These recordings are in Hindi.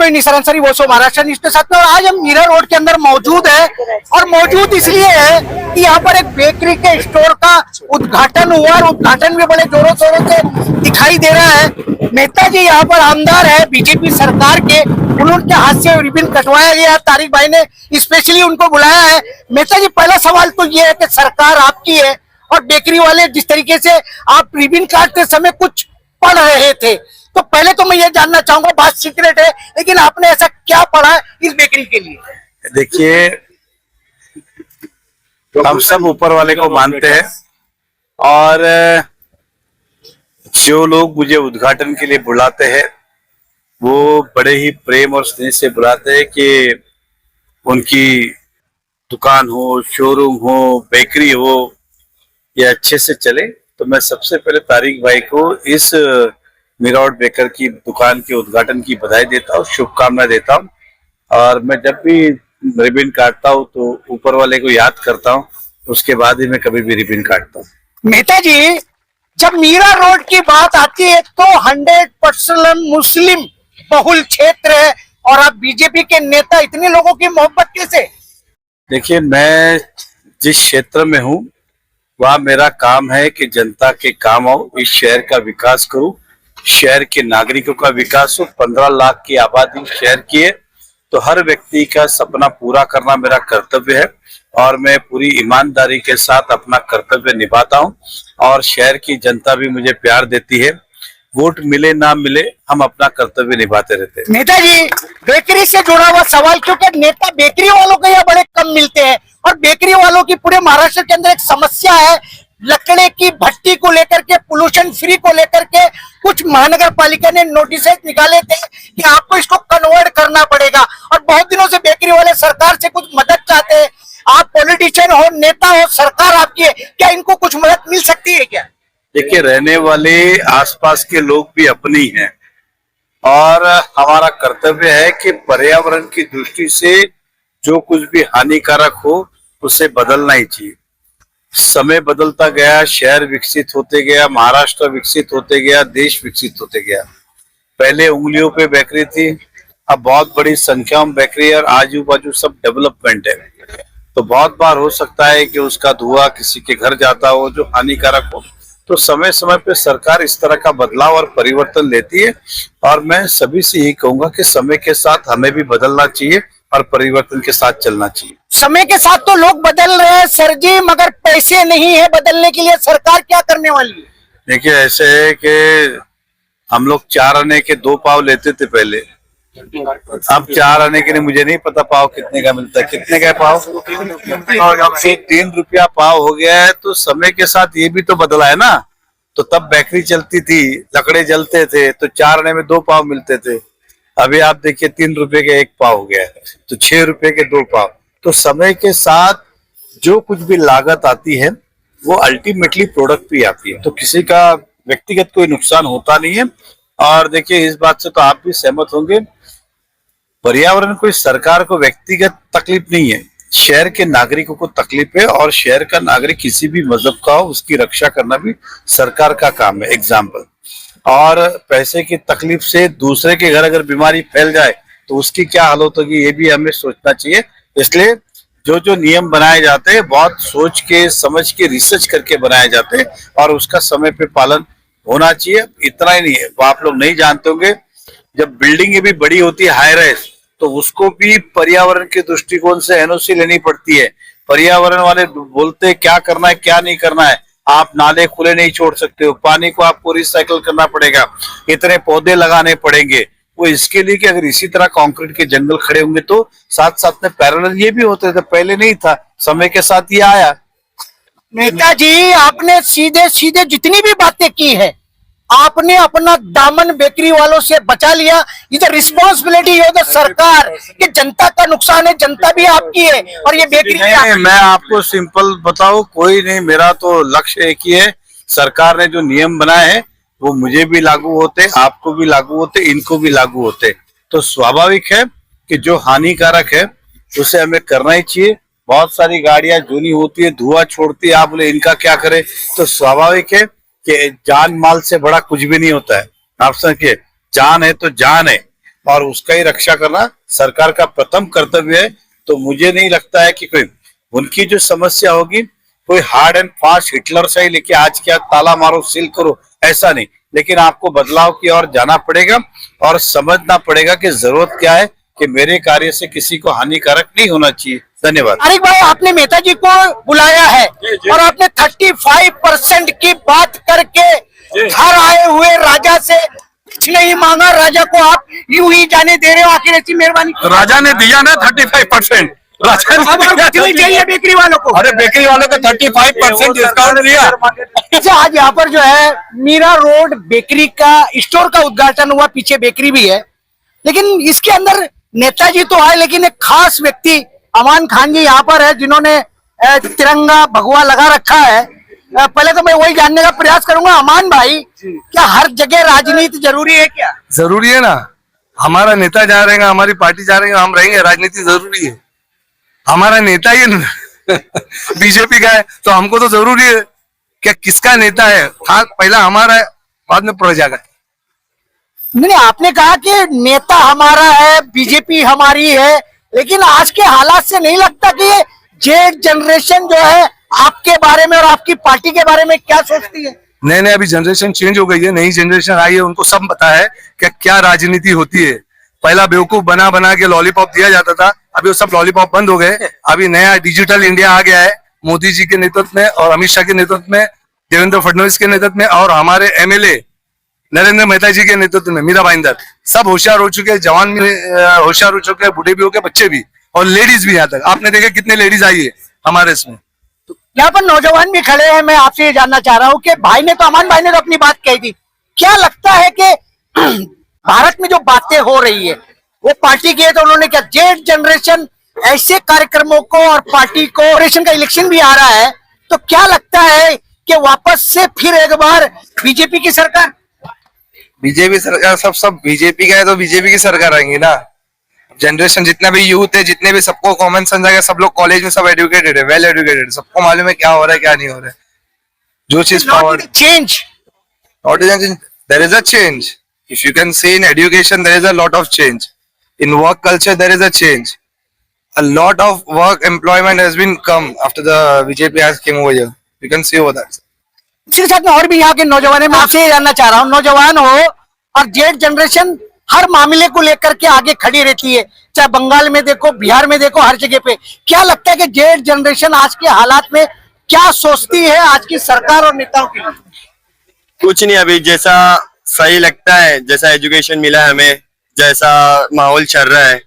मैं निसार अंसारी, वो सो महाराष्ट्र न्यूज के साथ में। और आज हम मीरा रोड के अंदर मौजूद है, और मौजूद इसलिए है कि यहाँ पर एक बेकरी के स्टोर का उद्घाटन हुआ, और उद्घाटन भी बड़े जोरों शोरों से दिखाई दे रहा है। मेहता जी यहाँ पर आमदार है बीजेपी सरकार के, उनके हाथ से रिबन कटवाया गया। तारिक भाई ने स्पेशली उनको बुलाया है। मेहता जी, पहला सवाल तो ये है कि सरकार आपकी है, और बेकरी वाले जिस तरीके से आप रिबन काटते समय कुछ पढ़ रहे थे, तो पहले तो मैं ये जानना चाहूंगा, बात सीक्रेट है, लेकिन आपने ऐसा क्या पढ़ा है इस बेकरी के लिए? देखिए, हम सब ऊपर वाले को मानते हैं, और जो लोग मुझे उद्घाटन के लिए बुलाते हैं वो बड़े ही प्रेम और स्नेह से बुलाते हैं कि उनकी दुकान हो, शोरूम हो, बेकरी हो, ये अच्छे से चले। तो मैं सबसे पहले तारिक भाई को इस मीरा बेकर की दुकान के उद्घाटन की बधाई देता हूँ, शुभकामनाएं देता हूँ। और मैं जब भी रिबन काटता हूँ तो ऊपर वाले को याद करता हूँ, उसके बाद ही मैं कभी भी रिबन काटता हूँ। मेहता जी, जब मीरा रोड की बात आती है तो 100% मुस्लिम बहुल क्षेत्र है, और आप बीजेपी के नेता, इतने लोगों की मोहब्बत कैसे? देखिए, मैं जिस क्षेत्र में हूँ वहाँ मेरा काम है कि जनता के काम हो, इस शहर का विकास करूँ, शहर के नागरिकों का विकास हो। 15 लाख की आबादी शहर की है, तो हर व्यक्ति का सपना पूरा करना मेरा कर्तव्य है, और मैं पूरी ईमानदारी के साथ अपना कर्तव्य निभाता हूं। और शहर की जनता भी मुझे प्यार देती है, वोट मिले ना मिले हम अपना कर्तव्य निभाते रहते हैं। नेता जी, बेकरी से जुड़ा हुआ सवाल, क्योंकि नेता बेकरी वालों को यहाँ बड़े कम मिलते हैं, और बेकरी वालों की पूरे महाराष्ट्र के अंदर एक समस्या है, लकड़े की भट्टी को लेकर के, पोल्यूशन फ्री को लेकर के। कुछ महानगर पालिका ने नोटिस निकाले थे कि आपको इसको कन्वर्ट करना पड़ेगा, और बहुत दिनों से बेकरी वाले सरकार से कुछ मदद चाहते हैं। आप पॉलिटिशियन हो, नेता हो, सरकार आपकी है, क्या इनको कुछ मदद मिल सकती है क्या? देखिए, रहने वाले आसपास के लोग भी अपने ही हैं, और हमारा कर्तव्य है कि पर्यावरण की दृष्टि से जो कुछ भी हानिकारक हो उसे बदलना ही चाहिए। समय बदलता गया, शहर विकसित होते गया, महाराष्ट्र विकसित होते गया, देश विकसित होते गया। पहले उंगलियों पे बेकरी थी, अब बहुत बड़ी संख्या में बेकरी, और आजू बाजू सब डेवलपमेंट है। तो बहुत बार हो सकता है कि उसका धुआं किसी के घर जाता हो जो हानिकारक हो। तो समय समय पे सरकार इस तरह का बदलाव और परिवर्तन लेती है, और मैं सभी से यही कहूंगा कि समय के साथ हमें भी बदलना चाहिए और परिवर्तन के साथ चलना चाहिए। समय के साथ तो लोग बदल रहे हैं सर जी, मगर पैसे नहीं है बदलने के लिए, सरकार क्या करने वाली है? देखिए, ऐसे है कि हम लोग 4 आने के 2 पाव लेते थे पहले, अब 4 आने के लिए मुझे नहीं पता पाव कितने का मिलता है। कितने का पाव? 3 रुपया पाव हो गया है। तो समय के साथ ये भी तो बदला है ना। तो तब बेकरी चलती थी, लकड़े जलते थे, तो 4 आने में 2 पाव मिलते थे। अभी आप देखिए 3 रुपए के 1 पाव हो गया है, तो 6 रुपए के 2 पाव। तो समय के साथ जो कुछ भी लागत आती है वो अल्टीमेटली प्रोडक्ट पे आती है, तो किसी का व्यक्तिगत कोई नुकसान होता नहीं है। और देखिए, इस बात से तो आप भी सहमत होंगे, पर्यावरण को, सरकार को व्यक्तिगत तकलीफ नहीं है, शहर के नागरिकों को तकलीफ है, और शहर का नागरिक किसी भी मजहब का हो उसकी रक्षा करना भी सरकार का काम है। एग्जाम्पल, और पैसे की तकलीफ से दूसरे के घर अगर बीमारी फैल जाए तो उसकी क्या हालत होगी, ये भी हमें सोचना चाहिए। इसलिए जो जो नियम बनाए जाते हैं बहुत सोच के, समझ के, रिसर्च करके बनाए जाते हैं, और उसका समय पे पालन होना चाहिए। इतना ही नहीं है, वो आप लोग नहीं जानते होंगे, जब बिल्डिंग भी बड़ी होती है, हाई राइज, तो उसको भी पर्यावरण के दृष्टिकोण से एनओसी लेनी पड़ती है। पर्यावरण वाले बोलते हैं क्या करना है क्या नहीं करना है। आप नाले खुले नहीं छोड़ सकते हो, पानी को आपको रिसाइकल करना पड़ेगा, इतने पौधे लगाने पड़ेंगे। वो इसके लिए कि अगर इसी तरह कंक्रीट के जंगल खड़े होंगे तो साथ साथ में पैरेलल ये भी होते थे, पहले नहीं था, समय के साथ ये आया। नेताजी, आपने सीधे सीधे जितनी भी बातें की है, आपने अपना दामन बेकरी वालों से बचा लिया। इधर रिस्पॉन्सिबिलिटी हो तो सरकार कि जनता का नुकसान है, जनता भी आपकी है, और ये बेकरी नहीं, मैं आपको सिंपल बताऊं, कोई नहीं, मेरा तो लक्ष्य एक ही है, सरकार ने जो नियम बनाए हैं वो मुझे भी लागू होते, आपको भी लागू होते, इनको भी लागू होते। तो स्वाभाविक है कि जो हानिकारक है उसे हमें करना ही चाहिए। बहुत सारी गाड़ियां जूनी होती है, धुआं छोड़ती है, आप बोले इनका क्या करें, तो स्वाभाविक है कि जान माल से बड़ा कुछ भी नहीं होता है। आप समझिए, जान है तो जान है, और उसका ही रक्षा करना सरकार का प्रथम कर्तव्य है। तो मुझे नहीं लगता है कि कोई उनकी जो समस्या होगी कोई हार्ड एंड फास्ट हिटलर से ही लेके आज क्या ताला मारो सील करो ऐसा नहीं, लेकिन आपको बदलाव की ओर जाना पड़ेगा और समझना पड़ेगा कि जरूरत क्या है कि मेरे कार्य से किसी को हानिकारक नहीं होना चाहिए। धन्यवाद। तारिक भाई, आपने नेताजी को बुलाया है और आपने 35% की बात करके घर आए हुए राजा से कुछ नहीं मांगा, राजा को आप यूं ही जाने दे रहे हो, आखिर ऐसी मेहरबानी। राजा ने दिया ना 35%। राजा ने अब और कुछ नहीं चाहिए बेकरी वालों को। अरे बेकरी वालों को 35% डिस्काउंट दिया। अच्छा, आज यहाँ पर जो है मीरा रोड बेकरी का स्टोर का उद्घाटन हुआ, पीछे बेकरी भी है, लेकिन इसके अंदर नेताजी तो आए लेकिन एक खास व्यक्ति अमान खान जी यहाँ पर है जिन्होंने तिरंगा भगवा लगा रखा है। पहले तो मैं वही जानने का प्रयास करूंगा, अमान भाई, क्या हर जगह राजनीति जरूरी है क्या? जरूरी है ना, हमारा नेता जा रहेगा, हमारी पार्टी जा रही है, हम रहेंगे, राजनीति जरूरी है। हमारा नेता ही बीजेपी का है तो हमको तो जरूरी है क्या किसका नेता है, पहला हमारा है बाद में प्रजा का। नहीं, आपने कहा कि नेता हमारा है, बीजेपी हमारी है, लेकिन आज के हालात से नहीं लगता कि ये जेड जनरेशन जो है आपके बारे में और आपकी पार्टी के बारे में क्या सोचती है? नहीं, अभी जनरेशन चेंज हो गई है, नई जनरेशन आई है, उनको सब पता है कि क्या राजनीति होती है। पहला बेवकूफ बना बना के लॉलीपॉप दिया जाता था, अभी वो सब लॉलीपॉप बंद हो गए। अभी नया डिजिटल इंडिया आ गया है मोदी जी के नेतृत्व में और अमित शाह के नेतृत्व में, देवेंद्र फडणवीस के नेतृत्व में और हमारे एमएलए नरेंद्र मेहता जी के नेतृत्व में मीरा भाईंदर, सब होशियार हो चुके हैं, जवान भी होशियार हो चुके हैं, बूढ़े भी हो गए, बच्चे भी और लेडीज भी। यहाँ तक आपने देखा कितने लेडीज आई है हमारे इसमें। यहाँ पर नौजवान भी खड़े हैं, मैं आपसे ये जानना चाह रहा हूँ कि भाई ने तो, अमान भाई ने तो अपनी बात कही थी, क्या लगता है कि भारत में जो बातें हो रही है वो पार्टी की है, तो उन्होंने क्या जेड जनरेशन ऐसे कार्यक्रमों को और पार्टी को, ऑपरेशन का इलेक्शन भी आ रहा है, तो क्या लगता है कि वापस से फिर एक बार बीजेपी की सरकार? बीजेपी सरकार सब बीजेपी का है तो बीजेपी की सरकार आएंगी ना। जनरेशन जितना भी यूथ है, जितने भी, सबको कॉमन सेंस आ गया, सब लोग कॉलेज में सब एजुकेटेड है, वेल एजुकेटेड, सबको मालूम है क्या हो रहा है क्या नहीं हो रहा है। जो चीज power change, there is a change. If you can see in education, there is a lot of change. In work culture, there is a change. A lot of work employment has been come after the BJP has came over here. You can see over that. इसके साथ में और भी यहाँ के नौजवान है, मैं आपसे ये जानना चाह रहा हूँ, नौजवान हो और जेड जनरेशन हर मामले को लेकर के आगे खड़ी रहती है, चाहे बंगाल में देखो, बिहार में देखो, हर जगह पे। क्या लगता है कि जेड जनरेशन आज के हालात में क्या सोचती है आज की सरकार और नेताओं के लिए? कुछ नहीं, अभी जैसा सही लगता है, जैसा एजुकेशन मिला है हमें, जैसा माहौल चल रहा है,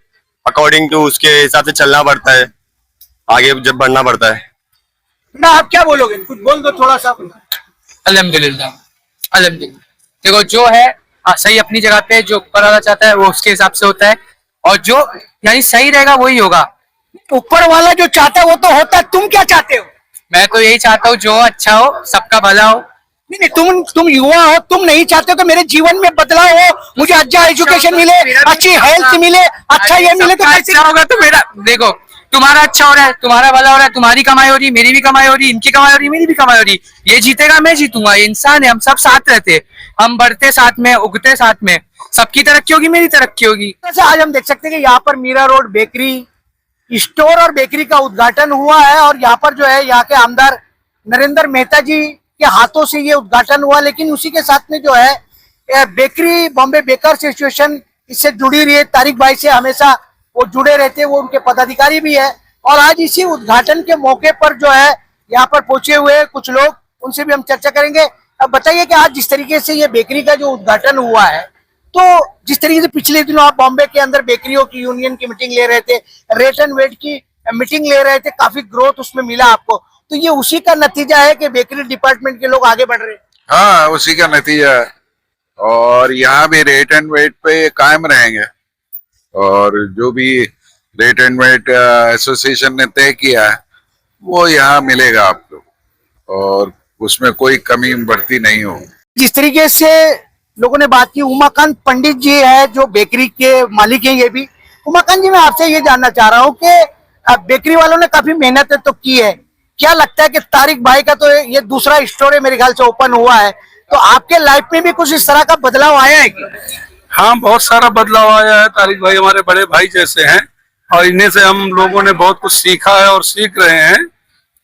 अकॉर्डिंग टू उसके हिसाब से चलना पड़ता है, आगे जब बढ़ना पड़ता है। ना आप क्या बोलोगे, कुछ बोल दो थोड़ा सा। अल्हम्दुलिल्लाह, अल्हम्दुलिल्लाह। देखो जो है सही अपनी जगह पे, जो ऊपर वाला चाहता है वो उसके हिसाब से होता है, और जो यानी सही रहेगा वही होगा। ऊपर वाला जो चाहता है वो तो होता है, तुम क्या चाहते हो? मैं तो यही चाहता हूँ जो अच्छा हो, सबका भला हो। नहीं, तुम युवा हो, तुम नहीं चाहते हो कि मेरे जीवन में बदलाव हो, मुझे अच्छा एजुकेशन मिले, अच्छी हेल्थ मिले, अच्छा ये मिले, तो कैसे अच्छा होगा? तो मेरा देखो, तुम्हारा अच्छा हो रहा है, तुम्हारा भला हो रहा है, तुम्हारी कमाई हो रही है, मेरी भी कमाई हो रही है, इनकी कमाई हो रही है, मेरी भी कमाई हो रही है, ये जीतेगा मैं जीतूंगा, ये इंसान है, हम सब साथ रहते, हम बढ़ते साथ में, उगते साथ में, सबकी तरक्की होगी, मेरी तरक्की होगी। आज हम देख सकते हैं कि यहाँ पर मीरा रोड बेकरी स्टोर और बेकरी का उद्घाटन हुआ है, और यहाँ पर जो है यहाँ के आमदार नरेंद्र मेहता जी के हाथों से ये उद्घाटन हुआ। लेकिन उसी के साथ में जो है बेकरी, बॉम्बे बेकर्स एसोसिएशन इससे जुड़ी रही है, तारिक भाई से हमेशा वो जुड़े रहते हैं, वो उनके पदाधिकारी भी है, और आज इसी उद्घाटन के मौके पर जो है यहाँ पर पहुंचे हुए कुछ लोग, उनसे भी हम चर्चा करेंगे। अब बताइए कि आज जिस तरीके से ये बेकरी का जो उद्घाटन हुआ है, तो जिस तरीके से पिछले दिनों आप बॉम्बे के अंदर बेकरियों की यूनियन की मीटिंग ले रहे थे, रेट एंड वेट की मीटिंग ले रहे थे, काफी ग्रोथ उसमें मिला आपको, तो ये उसी का नतीजा है कि बेकरी डिपार्टमेंट के लोग आगे बढ़ रहे हैं? हाँ, उसी का नतीजा है, और यहाँ भी रेट एंड वेट पे कायम रहेंगे, और जो भी रेट एंड वेट एसोसिएशन ने तय किया है वो यहाँ मिलेगा आपको, और उसमें कोई कमी बढ़ती नहीं हो। जिस तरीके से लोगों ने बात की, उमाकांत पंडित जी है जो बेकरी के मालिक हैं, ये भी। उमाकांत जी, मैं आपसे ये जानना चाह रहा हूँ कि बेकरी वालों ने काफी मेहनत तो की है, क्या लगता है कि तारिक भाई का तो ये दूसरा स्टोर है मेरे ख्याल से ओपन हुआ है, तो आपके लाइफ में भी कुछ इस तरह का बदलाव आया है क्या? हाँ, बहुत सारा बदलाव आया है। तारिक भाई हमारे बड़े भाई जैसे हैं और इन्हीं से हम लोगों ने बहुत कुछ सीखा है और सीख रहे हैं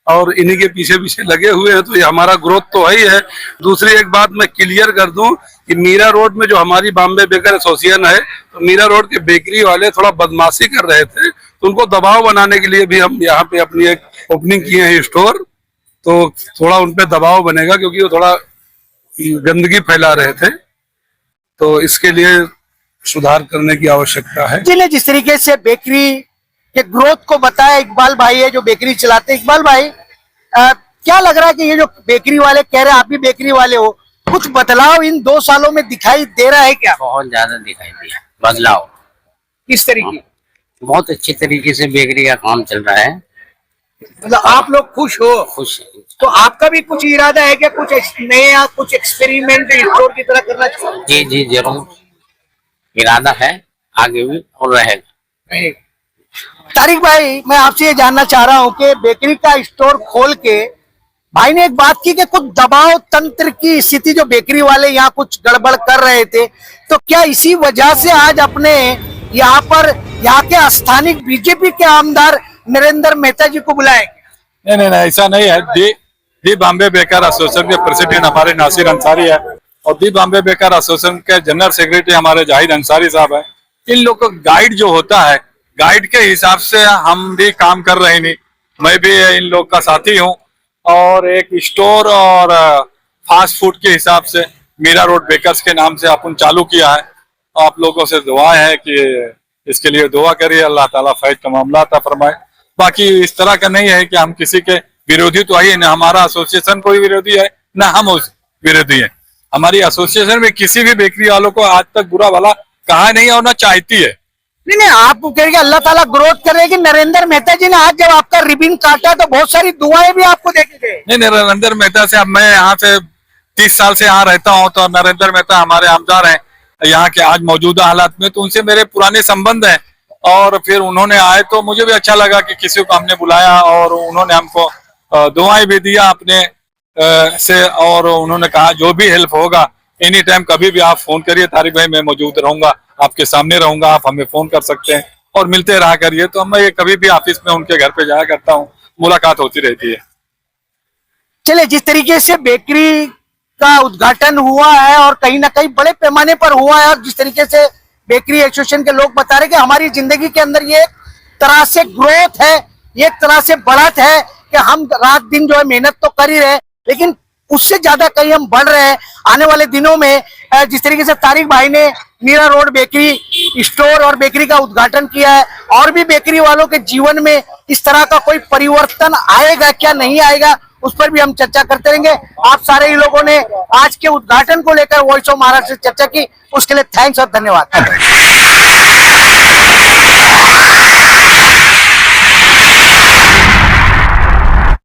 और इन्हीं के पीछे पीछे लगे हुए हैं, तो ये हमारा ग्रोथ तो है ही है। दूसरी एक बात मैं क्लियर कर दूं कि मीरा रोड में जो हमारी बॉम्बे बेकर एसोसिएशन है, तो मीरा रोड के बेकरी वाले थोड़ा बदमाशी कर रहे थे, तो उनको दबाव बनाने के लिए भी हम यहाँ पे अपनी एक ओपनिंग किए हैं स्टोर। तो थोड़ा उनपे दबाव बनेगा क्योंकि वो थोड़ा गंदगी फैला रहे थे, तो इसके लिए सुधार करने की आवश्यकता है। जिन्हें जिस तरीके से बेकरी के ग्रोथ को बताया, इकबाल भाई है जो बेकरी चलाते हैं। इकबाल भाई, क्या लग रहा है कि ये जो बेकरी वाले कह रहे हैं, आप भी बेकरी वाले हो, कुछ बदलाव इन 2 सालों में दिखाई दे रहा है क्या? बहुत ज्यादा दिखाई दिया बदलाव। किस तरीके? बहुत अच्छे तरीके से बेकरी का काम चल रहा है। मतलब आप लोग खुश हो? खुश। तो आपका भी कुछ इरादा है क्या, कुछ नया कुछ एक्सपेरिमेंट स्टोर की तरह करना चाहिए? जी जी जरूर, इरादा है, आगे भी और रहेगा। तारिक भाई, मैं आपसे ये जानना चाह रहा हूँ कि बेकरी का स्टोर खोल के भाई ने एक बात की कि कुछ दबाव तंत्र की स्थिति जो बेकरी वाले यहाँ कुछ गड़बड़ कर रहे थे, तो क्या इसी वजह से आज अपने यहाँ पर यहाँ के स्थानीय बीजेपी के आमदार नरेंद्र मेहता जी को बुलाए? नहीं, ऐसा नहीं है। दी बॉम्बे बेकर एसोसिएशन के प्रेसिडेंट हमारे नासिर अंसारी है और दी बॉम्बे बेकर एसोसिएशन के जनरल सेक्रेटरी हमारे जाहिद अंसारी साहब है। इन लोग को गाइड जो होता है, गाइड के हिसाब से हम भी काम कर रहे नहीं। मैं भी इन लोग का साथी हूँ और एक स्टोर और फास्ट फूड के हिसाब से मीरा रोड बेकर्स के नाम से अपन चालू किया है। आप लोगों से दुआ है कि इसके लिए दुआ करिए, अल्लाह ताला फैज का मामला अता फरमाए। बाकी इस तरह का नहीं है कि हम किसी के विरोधी, तो आइए, न हमारा एसोसिएशन कोई विरोधी है न हम उस विरोधी है। हमारी एसोसिएशन में किसी भी बेकरी वालों को आज तक बुरा भला कहा नहीं और न चाहती है। नहीं, आप कहेंगे अल्लाह ताला ग्रोथ करेगी। नरेंद्र मेहता जी ने आज जब आपका रिबिन काटा तो बहुत सारी दुआएं भी आपको देके गए। नहीं, नरेंद्र मेहता से, अब मैं यहाँ से 30 साल से यहाँ रहता हूँ, तो नरेंद्र मेहता हमारे आमदार हैं यहाँ के आज मौजूदा हालात में, तो उनसे मेरे पुराने संबंध हैं और फिर उन्होंने आए तो मुझे भी अच्छा लगा कि किसी को हमने बुलाया और उन्होंने हमको दुआएं भी दिया अपने से, और उन्होंने कहा जो भी हेल्प होगा एनी टाइम कभी भी आप फोन करिए तारिक भाई, मैं मौजूद रहूंगा, आपके सामने रहूंगा, आप हमें फोन कर सकते हैं और मिलते रहा करिए। तो मैं कभी भी ऑफिस में उनके घर पे जाया करता हूँ, मुलाकात होती रहती है। चले, जिस तरीके से बेकरी का उद्घाटन हुआ है और कहीं ना कहीं बड़े पैमाने पर हुआ है, और जिस तरीके से बेकरी एसोसिएशन के लोग बता रहे कि हमारी जिंदगी के अंदर ये एक तरह से ग्रोथ है, ये एक तरह से बढ़त है कि हम रात दिन जो है मेहनत तो कर ही रहे, लेकिन उससे ज्यादा कहीं हम बढ़ रहे हैं। आने वाले दिनों में जिस तरीके से तारिक भाई ने मीरा रोड बेकरी स्टोर और बेकरी का उद्घाटन किया है, और भी बेकरी वालों के जीवन में इस तरह का कोई परिवर्तन आएगा क्या, नहीं आएगा, उस पर भी हम चर्चा करते रहेंगे। आप सारे ही लोगों ने आज के उद्घाटन को लेकर वॉइस ऑफ महाराष्ट्र से चर्चा की, उसके लिए थैंक्स और धन्यवाद।